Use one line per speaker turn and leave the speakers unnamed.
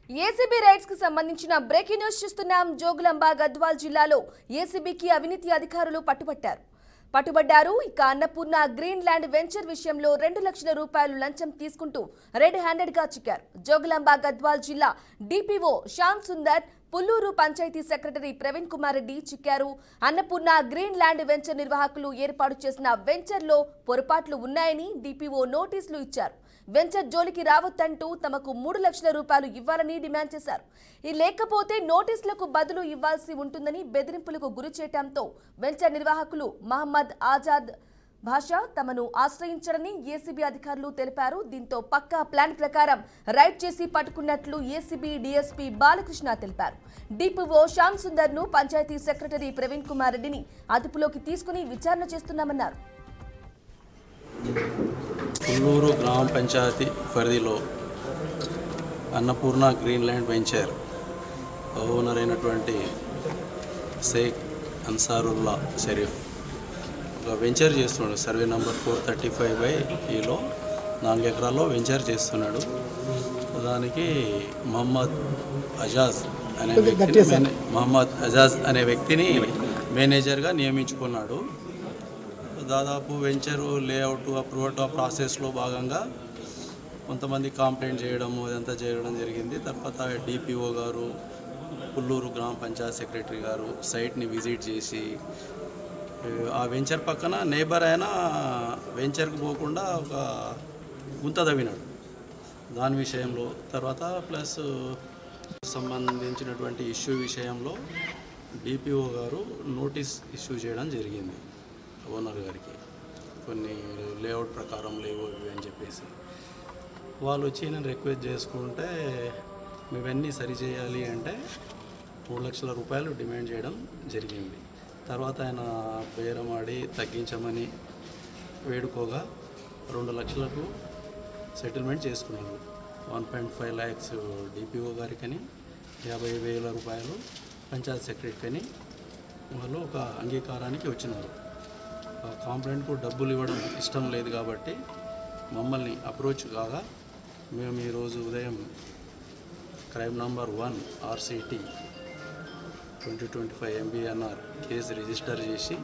ACB rides కి సంబంధించిన breaking news చూస్తున్నాం. జోగులాంబ గద్వాల్ జిల్లాలో ఏసీబీకి అవినీతి అధికారులు పట్టుబడ్డారు. ఇక అన్నపూర్ణ గ్రీన్ ల్యాండ్ వెంచర్ విషయంలో 2 లక్షల రూపాయలు లంచం తీసుకుంటూ రెడ్ హ్యాండెడ్ గా చిక్కారు. జోగులాంబ గద్వాల్ జిల్లా డిపిఓ శ్యామ్ సుందర్, పుల్లూరు పంచాయతీ సెక్రటరీ ప్రవీణ్ కుమార్ రెడ్డి చిక్కారు. అన్నపూర్ణ గ్రీన్ ల్యాండ్ వెంచర్ నిర్వాహకులు ఏర్పాటు చేసిన వెంచర్లో పొరపాట్లు ఉన్నాయని డిపిఓ నోటీసులు ఇచ్చారు. వెంచర్ జోలికి రావద్దంటూ తమకు 3 లక్షల రూపాయలు ఇవ్వాలని డిమాండ్ చేశారు. లేకపోతే నోటీసులకు బదులు ఇవ్వాల్సి ఉంటుందని బెదిరింపులకు గురి చేయడంతో వెంచర్ నిర్వాహకులు మహమ్మద్ ఆజాద్ భాషా తమను ఆశ్రయించారని ఏసీబీ అధికారులు తెలిపారు. దీంతో పక్కా ప్లాన్ ప్రకారం రైడ్ చేసి పట్టుకున్నట్లు ఏసీబీ డీఎస్పీ బాలకృష్ణ తెలిపారు. డిపిఓ శ్యామ్ సుందర్ ను పంచాయతీ సెక్రటరీ ప్రవీణ్ కుమార్ రెడ్డిని అదుపులోకి తీసుకుని విచారణ చేస్తున్నామన్నారు.
పుల్లూరు గ్రామ పంచాయతీ పరిధిలో Annapurna green land venture owner అయినటువంటి షేక్ అన్సారుల్లా షరీఫ్ ఒక వెంచర్ చేస్తున్నాడు. సర్వే నంబర్ 435/ఈలో 4 ఎకరాల్లో వెంచర్ చేస్తున్నాడు. దానికి మహమ్మద్ అజాజ్ అనే వ్యక్తిని మేనేజర్గా నియమించుకున్నాడు. దాదాపు వెంచరు లేఅవుట్ అప్రూవల్ ప్రాసెస్లో భాగంగా కొంతమంది కంప్లైంట్ చేయడము ఇదంతా చేయడం జరిగింది. తర్వాత డిపిఓ గారు, పుల్లూరు గ్రామ పంచాయత్ సెక్రటరీ గారు సైట్ని విజిట్ చేసి ఆ వెంచర్ పక్కన నేబర్ అయిన వెంచర్కి పోకుండా ఒక గుంత తవ్వినాడు. దాని విషయంలో తర్వాత ప్లస్ సంబంధించినటువంటి ఇష్యూ విషయంలో డిపిఓ గారు నోటీస్ ఇష్యూ చేయడం జరిగింది ఓనర్ గారికి. కొన్ని లేఅవుట్ ప్రకారం లేవు ఇవి అని చెప్పేసి వాళ్ళు వచ్చి నేను రిక్వెస్ట్ చేసుకుంటే ఇవన్నీ సరిచేయాలి అంటే 3 లక్షల రూపాయలు డిమాండ్ చేయడం జరిగింది. తర్వాత ఆయన బేరమాడి తగ్గించమని వేడుకోగా 2 లక్షలకు సెటిల్మెంట్ చేసుకున్నారు. 1.5 lakhs డిపిఓ గారికని, 50,000 రూపాయలు పంచాయత్ సెక్రటరీకని వాళ్ళు ఒక అంగీకారానికి వచ్చినారు. కంప్లైంట్కు డబ్బులు ఇవ్వడం ఇష్టం లేదు కాబట్టి మమ్మల్ని అప్రోచ్ కాగా మేము ఈరోజు ఉదయం crime number 1 RCT 2025 MBNR case register చేసి